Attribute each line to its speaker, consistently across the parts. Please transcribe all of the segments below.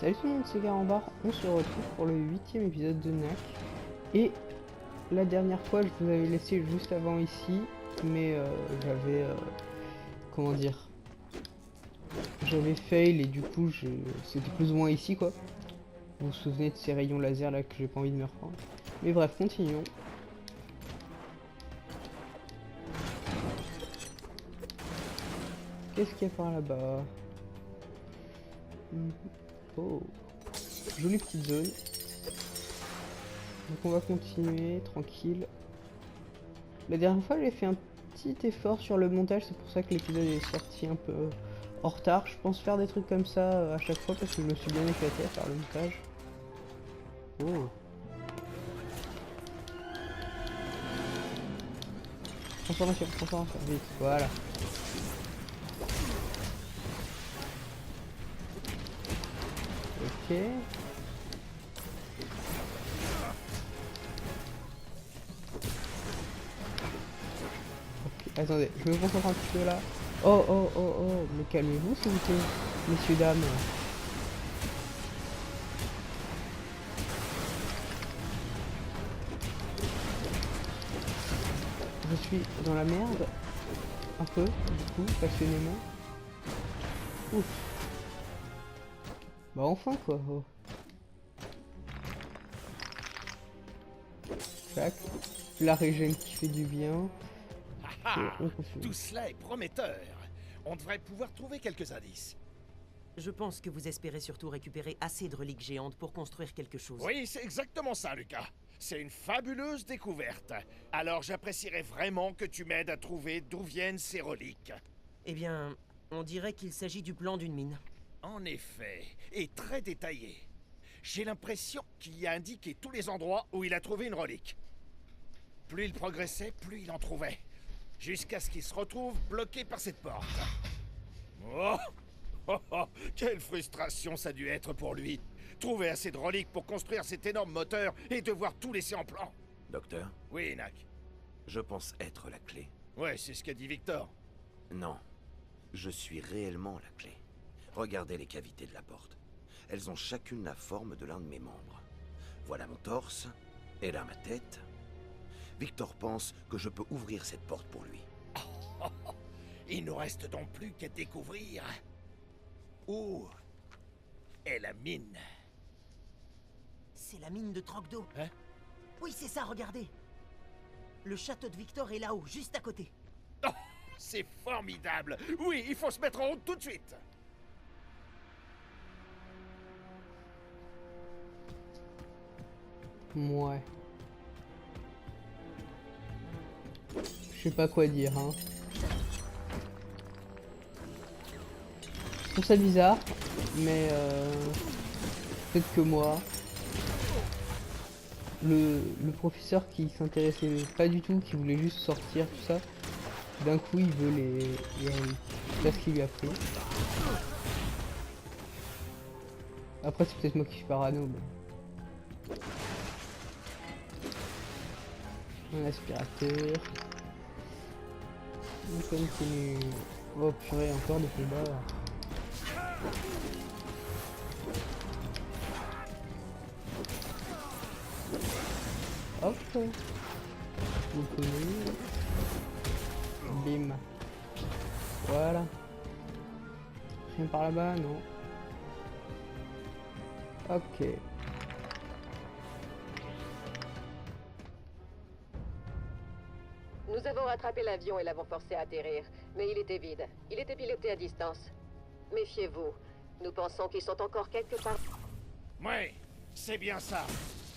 Speaker 1: Salut tout le monde, c'est Garambar, on se retrouve pour le 8ème épisode de NAC. Et la dernière fois, je vous avais laissé juste avant ici, mais comment dire, j'avais fail et du coup, c'était plus ou moins ici quoi. Vous vous souvenez de ces rayons laser là que j'ai pas envie de me reprendre. Mais bref, continuons. Qu'est-ce qu'il y a par là-bas? Oh, jolie petite zone. Donc on va continuer, tranquille. La dernière fois j'ai fait un petit effort sur le montage, c'est pour ça que l'épisode est sorti un peu en retard. Je pense faire des trucs comme ça à chaque fois parce que je me suis bien éclaté à faire le montage. Oh. Transformation, vite, voilà. Ok. Attendez, je me concentre un petit peu là. Oh, mais calmez-vous s'il vous plaît, messieurs, dames. Je suis dans la merde, un peu, du coup, passionnément. Ouf. Bah enfin quoi. Oh. Tac. La régène qui fait du bien. Et
Speaker 2: Ah,
Speaker 1: on continue.
Speaker 2: tout cela est prometteur. On devrait pouvoir trouver quelques indices.
Speaker 3: Je pense que vous espérez surtout récupérer assez de reliques géantes pour construire quelque chose.
Speaker 2: Oui, c'est exactement ça, Lucas. C'est une fabuleuse découverte. Alors j'apprécierais vraiment que tu m'aides à trouver d'où viennent ces reliques.
Speaker 3: Eh bien, on dirait qu'il s'agit du plan d'une mine.
Speaker 2: En effet, et très détaillé. J'ai l'impression qu'il y a indiqué tous les endroits où il a trouvé une relique. Plus il progressait, plus il en trouvait. Jusqu'à ce qu'il se retrouve bloqué par cette porte. Oh, quelle frustration ça a dû être pour lui. Trouver assez de reliques pour construire cet énorme moteur et devoir tout laisser en plan.
Speaker 4: Docteur,
Speaker 2: Oui, Nak.
Speaker 4: je pense être la clé.
Speaker 2: Ouais, c'est ce qu'a dit Victor.
Speaker 4: Non, je suis réellement la clé. Regardez les cavités de la porte. Elles ont chacune la forme de l'un de mes membres. Voilà mon torse, et là ma tête. Victor pense que je peux ouvrir cette porte pour lui.
Speaker 2: Il nous reste donc plus qu'à découvrir où est la mine.
Speaker 3: C'est la mine de Trogdor.
Speaker 2: Hein?
Speaker 3: Oui, c'est ça, regardez. Le château de Victor est là-haut, juste à côté.
Speaker 2: Oh, c'est formidable. Oui, il faut se mettre en route tout de suite.
Speaker 1: Ouais. Je sais pas quoi dire, hein. Je trouve ça bizarre, mais peut-être que moi. Le professeur qui s'intéressait pas du tout, qui voulait juste sortir, tout ça, d'un coup il veut les reliques. C'est ce qu'il lui a pris. Après c'est peut-être moi qui suis parano, mais... Un aspirateur. On continue. Oh purée, encore des combats. Hop. Vous connaissez. Bim. Voilà. Rien par là-bas, non. Ok.
Speaker 5: Nous avons rattrapé l'avion et l'avons forcé à atterrir, mais il était vide. Il était piloté à distance. Méfiez-vous. Nous pensons qu'ils sont encore quelque part.
Speaker 2: Oui, c'est bien ça.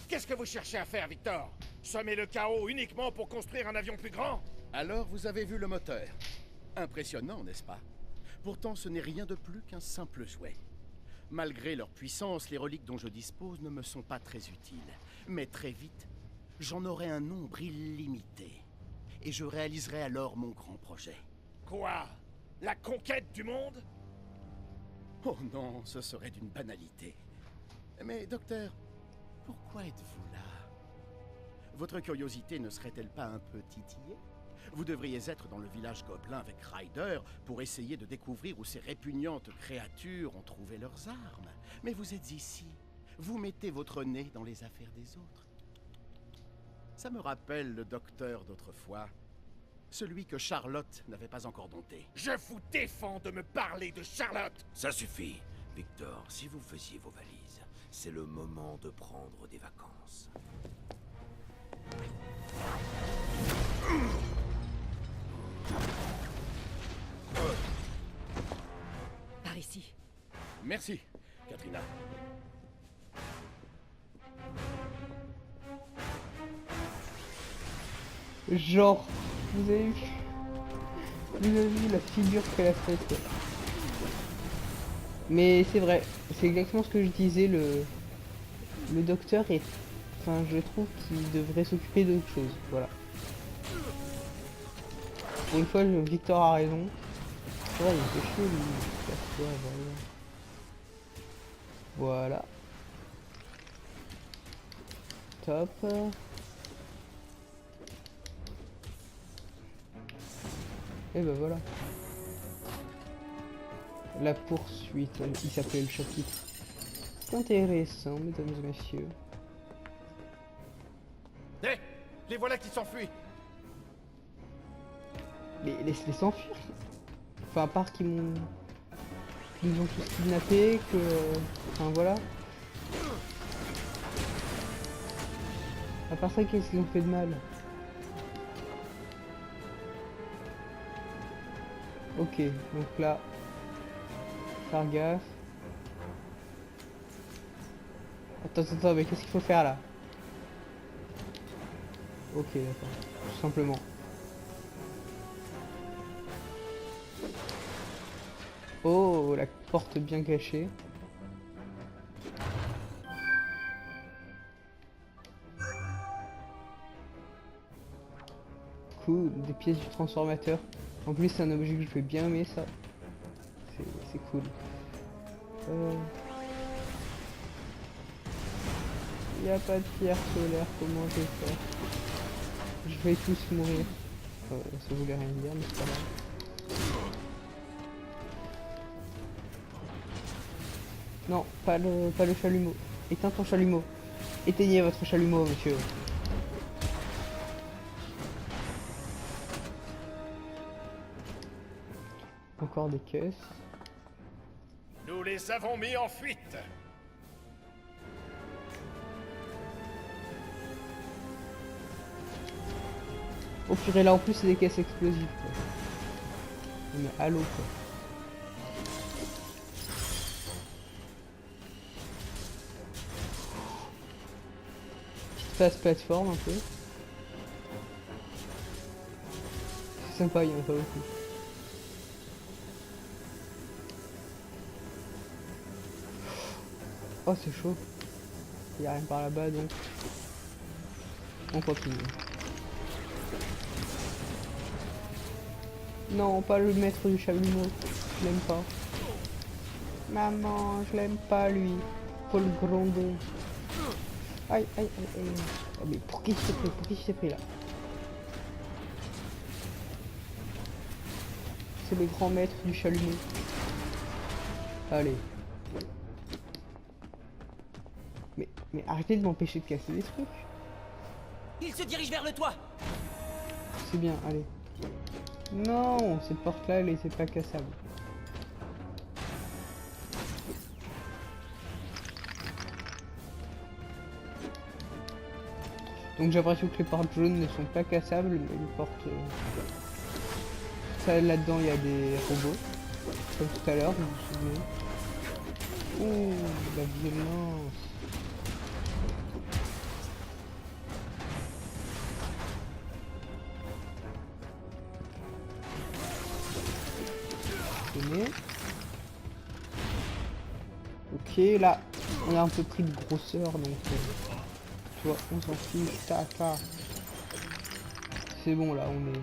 Speaker 2: Qu'est-ce que vous cherchez à faire, Victor? Semer le chaos uniquement pour construire un avion plus grand?
Speaker 6: Alors vous avez vu le moteur. Impressionnant, n'est-ce pas? Pourtant, ce n'est rien de plus qu'un simple jouet. Malgré leur puissance, les reliques dont je dispose ne me sont pas très utiles. Mais très vite, j'en aurai un nombre illimité. Et je réaliserai alors mon grand projet.
Speaker 2: Quoi? La conquête du monde?
Speaker 6: Oh non, ce serait d'une banalité. Mais docteur, pourquoi êtes-vous là? Votre curiosité ne serait-elle pas un peu titillée? Vous devriez être dans le village gobelin avec Ryder pour essayer de découvrir où ces répugnantes créatures ont trouvé leurs armes. Mais vous êtes ici. Vous mettez votre nez dans les affaires des autres. Ça me rappelle le docteur d'autrefois. Celui que Charlotte n'avait pas encore dompté.
Speaker 2: Je vous défends de me parler de Charlotte.
Speaker 4: Ça suffit. Victor, si vous faisiez vos valises, c'est le moment de prendre des vacances.
Speaker 7: Par ici.
Speaker 6: Merci, Katrina.
Speaker 1: Genre, vous avez vu la figure qu'elle a faite, quoi. Mais c'est vrai, c'est exactement ce que je disais, le docteur est... Enfin, je trouve qu'il devrait s'occuper d'autre chose, voilà. Pour une fois, Victor a raison. Ouais, il fait chier, lui. Voilà. Top. Et ben voilà. La poursuite, il s'appelait le chapitre. C'est intéressant, mesdames et messieurs.
Speaker 6: Hé, les voilà qui s'enfuient.
Speaker 1: Mais laisse-les s'enfuir. Enfin, à part qu'ils m'ont... Qu'ils nous ont tous kidnappés, que... Enfin, voilà. À part ça, qu'est-ce qu'ils ont fait de mal? Ok, donc là... Faire gaffe. Attends, mais qu'est-ce qu'il faut faire là? Ok, d'accord. Tout simplement. Oh, la porte bien cachée. Cool, des pièces du transformateur. En plus, c'est un objet que je vais bien aimer, ça. C'est cool. Il n'y a pas de pierre solaire, comment je vais faire? Je vais tous mourir. Ça voulait rien dire, mais c'est pas grave. Non, pas le chalumeau. Éteins ton chalumeau. Éteignez votre chalumeau, monsieur. Encore des caisses.
Speaker 2: Nous les avons mis en fuite.
Speaker 1: Oh purée, là en plus c'est des caisses explosives, quoi. Mais allô, quoi. Petite phase plateforme un peu. C'est sympa, il y en a pas beaucoup. Oh, c'est chaud. Il n'y a rien par là-bas, donc on continue. Non, pas le maître du chalumeau. Je l'aime pas. Maman, je l'aime pas, lui. Faut le gronder. Aïe, aïe, aïe, aïe. Oh, mais pour qui je t'ai pris? Pour qui je t'ai pris, là? C'est le grand maître du chalumeau. Allez. Mais arrêtez de m'empêcher de casser des trucs.
Speaker 3: Il se dirige vers le toit.
Speaker 1: C'est bien, allez. Non, cette porte-là, elle était pas cassable. Donc j'ai l'impression que les portes jaunes ne sont pas cassables, mais les portes... Ça, là-dedans, il y a des robots. Comme tout à l'heure, vous vous souvenez. Ouh, la violence. Ok, là, on a un peu pris de grosseur, donc tu vois, on s'en fiche, tata. C'est bon, là, on est...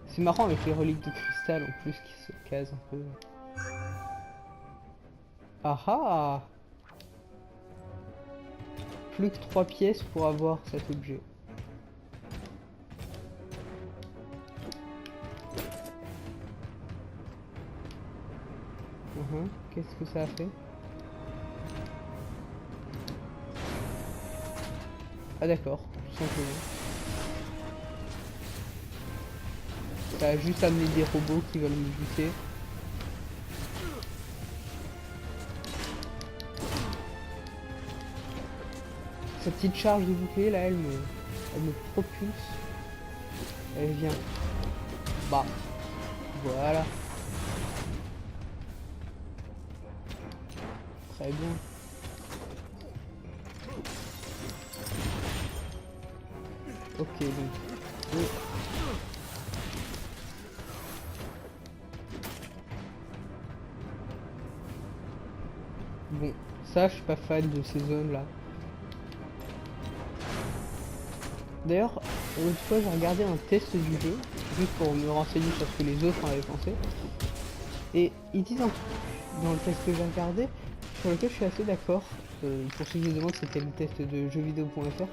Speaker 1: C'est marrant avec les reliques de cristal, en plus, qui se casent un peu. Ah ah! plus que 3 pièces pour avoir cet objet. Qu'est-ce que ça a fait? Ah d'accord, tout simplement. Ça a juste amené des robots qui veulent me buter. Sa petite charge de bouclier là, elle me propulse. Elle vient. Bah. Voilà. Très bien. Ok, donc. Oui. Bon, ça, je suis pas fan de ces zones là. D'ailleurs, l'autre fois, j'ai regardé un test du jeu, juste pour me renseigner sur ce que les autres en avaient pensé. Et ils disent un truc dans le test que j'ai regardé, sur lequel je suis assez d'accord. Pour ceux qui se demandent, c'était le test de jeuxvideo.fr.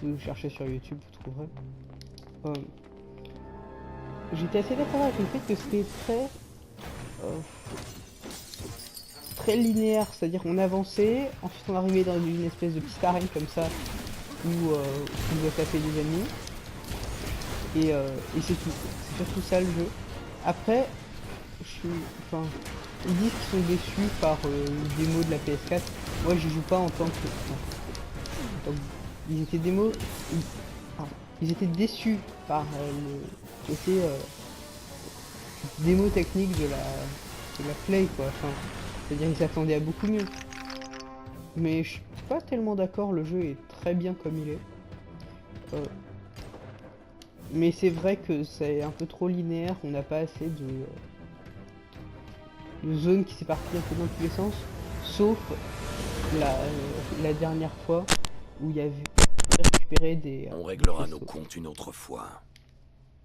Speaker 1: Vous cherchez sur YouTube, vous trouverez. J'étais assez d'accord avec le fait que c'était très linéaire, c'est-à-dire on avançait, ensuite on arrivait dans une espèce de petite arène comme ça, où on doit taper des ennemis, et c'est tout. C'est surtout ça le jeu. Après, ils disent qu'ils sont déçus par le démo de la PS4. Moi j'y joue pas en tant que... Ils étaient ils étaient déçus par le côté démo technique de la Play, quoi. Enfin, c'est-à-dire qu'ils s'attendaient à beaucoup mieux. Mais je suis pas tellement d'accord, le jeu est très bien comme il est. Mais c'est vrai que c'est un peu trop linéaire, on n'a pas assez de zones qui s'éparpillent un peu dans tous les sens, sauf la dernière fois où il y a vu récupérer des...
Speaker 4: On réglera nos comptes une autre fois.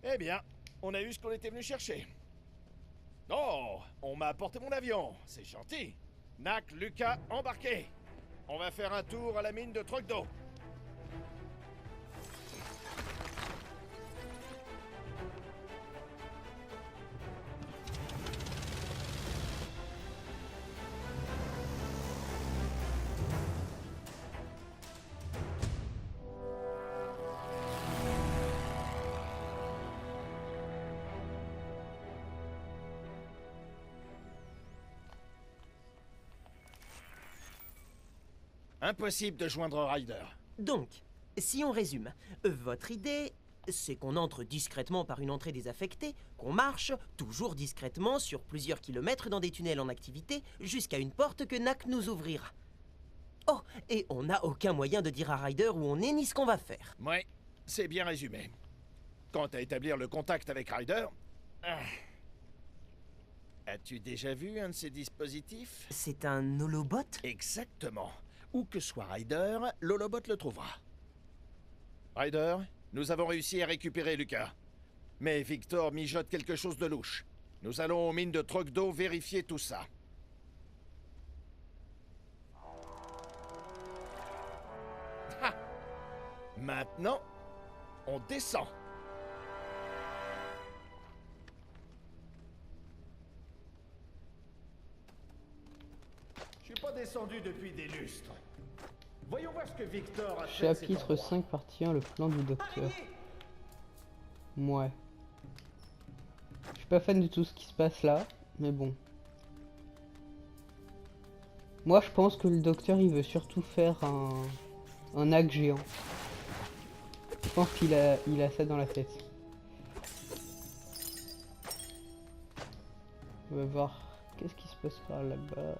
Speaker 2: Eh bien, on a eu ce qu'on était venu chercher. Oh, on m'a apporté mon avion, c'est gentil. Nak, Lucas, embarquez. On va faire un tour à la mine de Trogdor. Impossible de joindre Ryder.
Speaker 3: Donc, si on résume, votre idée, c'est qu'on entre discrètement par une entrée désaffectée, qu'on marche, toujours discrètement, sur plusieurs kilomètres dans des tunnels en activité, jusqu'à une porte que Nak nous ouvrira. Oh, et on n'a aucun moyen de dire à Ryder où on est ni ce qu'on va faire.
Speaker 2: Ouais, c'est bien résumé. Quant à établir le contact avec Ryder... As-tu déjà vu un de ces dispositifs?
Speaker 3: C'est un holobot?
Speaker 2: Exactement. Où que soit Ryder, l'holobot le trouvera. Ryder, nous avons réussi à récupérer Lucas. Mais Victor mijote quelque chose de louche. Nous allons aux mines de Trogdor vérifier tout ça. Ha! Maintenant, on descend. Je suis pas descendu depuis des lustres. Voyons voir ce que Victor a fait.
Speaker 1: Chapitre 5, partie 1, le plan du docteur. Ouais. Je suis pas fan de tout ce qui se passe là, mais bon. Moi je pense que le docteur il veut surtout faire un hack géant. Je pense qu'il a ça dans la tête. On va voir qu'est-ce qui se passe par là-bas.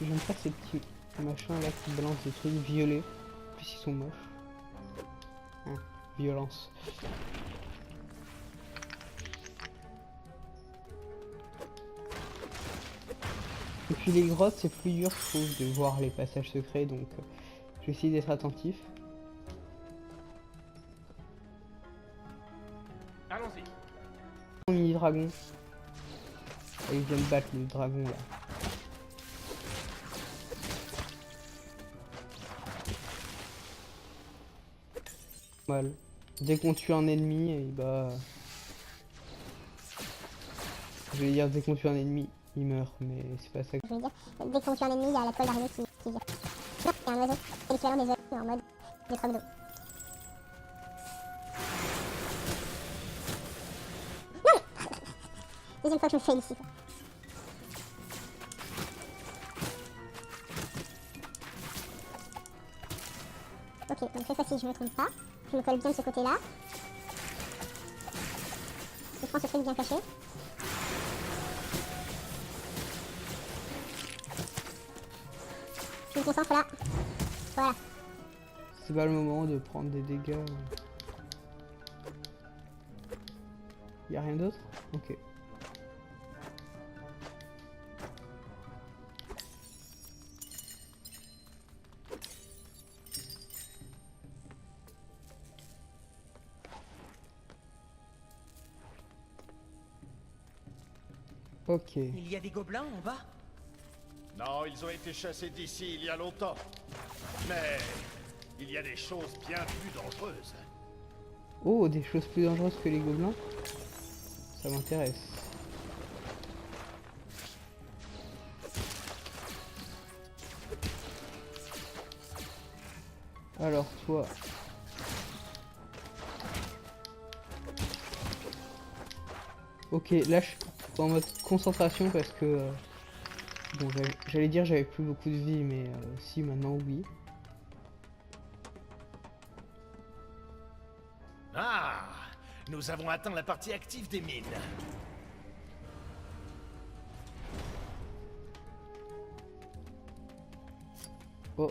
Speaker 1: J'aime pas ces petits machins là qui balancent des trucs violets. En plus ils sont moches. Hein, violence. Et puis les grottes, c'est plus dur, je trouve, de voir les passages secrets, donc je vais essayer d'être attentif.
Speaker 2: Allons-y.
Speaker 1: Mini dragon. Et il vient de battre le dragon là. Mal. Dès qu'on tue un ennemi, et bah. Je vais dire dès qu'on tue un ennemi, il meurt, mais c'est pas ça.
Speaker 8: Je veux dire, dès qu'on tue un ennemi, il y a la toile d'araignée qui vient. Il y a un oiseau, c'est l'équivalent des oiseaux en mode des trocs d'eau. Non mais deuxième fois que je me fais ici. Ok, donc cette fois-ci je me trompe pas. Je me colle bien de ce côté-là. Je prends ce truc bien caché. Je me concentre là. Voilà.
Speaker 1: C'est pas le moment de prendre des dégâts. Y a rien d'autre? Ok. Ok.
Speaker 3: Il y a des gobelins en bas?
Speaker 2: Non, ils ont été chassés d'ici il y a longtemps. Mais il y a des choses bien plus dangereuses.
Speaker 1: Oh, des choses plus dangereuses que les gobelins? Ça m'intéresse. Alors toi... Ok, là je suis en mode concentration parce que... bon, j'allais dire j'avais plus beaucoup de vie, mais si maintenant oui.
Speaker 2: Ah, nous avons atteint la partie active des mines.
Speaker 1: Oh,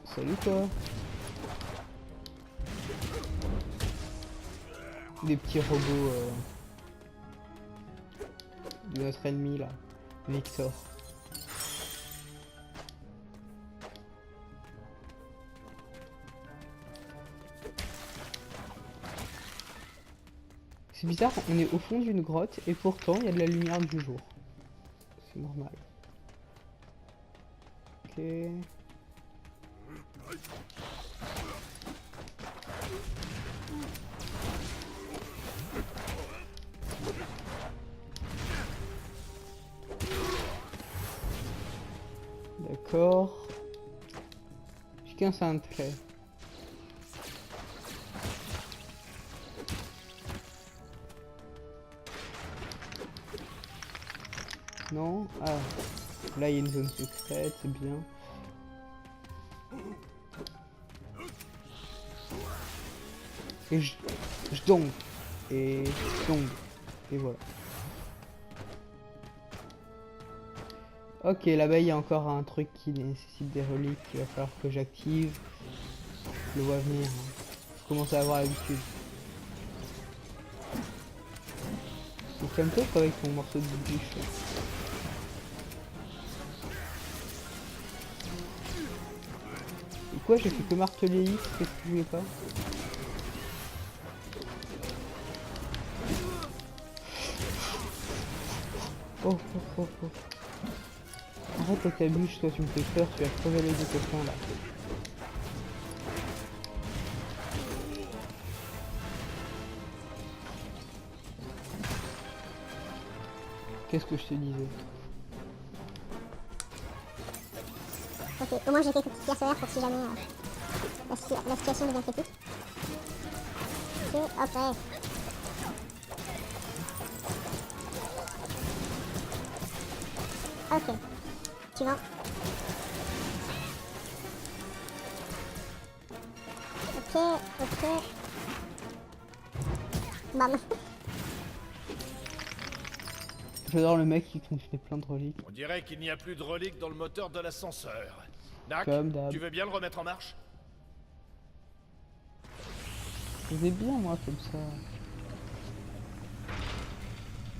Speaker 1: salut toi. Des petits robots de notre ennemi là, Victor. C'est bizarre, on est au fond d'une grotte et pourtant il y a de la lumière du jour. C'est normal. Ok. D'accord. J'ai qu'un seul trait. Non? Ah. Là, il y a une zone secrète, c'est bien. Et je tombe. Et je tombe. Et voilà. Ok, là-bas, il y a encore un truc qui nécessite des reliques qu'il va falloir que j'active. Je le vois venir. Je commence à avoir l'habitude. Donc calme-toi avec ton morceau de bûche. Et quoi, j'ai fait que marteler X, qu'est-ce que je voulais pas? Oh, oh, oh, oh. Arrête avec ta bûche, toi tu me fais peur, tu vas crever les deux copains là. Qu'est-ce que je te disais?
Speaker 8: Ok, au moins j'ai quelques petites pierres solaires pour si jamais la situation devient critique. Ok, hop, ouais. Ok. Suivant. Ok, ok. Bam.
Speaker 1: J'adore le mec qui fait plein de reliques.
Speaker 2: On dirait qu'il n'y a plus de reliques dans le moteur de l'ascenseur. Nak,
Speaker 1: Comme d'hab.
Speaker 2: tu veux bien le remettre en marche?
Speaker 1: Je vais bien moi comme ça.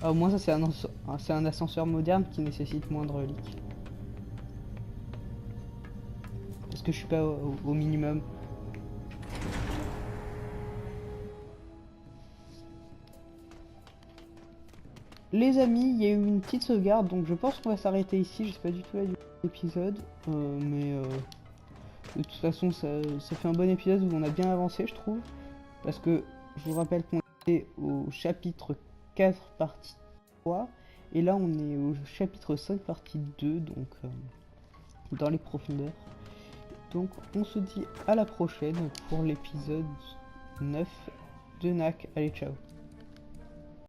Speaker 1: Ah, au moins ça c'est un ascenseur moderne qui nécessite moins de reliques. que je suis pas au minimum. Les amis, il y a eu une petite sauvegarde, donc je pense qu'on va s'arrêter ici. Je sais pas du tout la durée de l'épisode, de toute façon ça fait un bon épisode où on a bien avancé, je trouve. Parce que je vous rappelle qu'on est au chapitre 4 partie 3, et là on est au chapitre 5 partie 2, donc dans les profondeurs. Donc on se dit à la prochaine pour l'épisode 9 de NAC. Allez, ciao.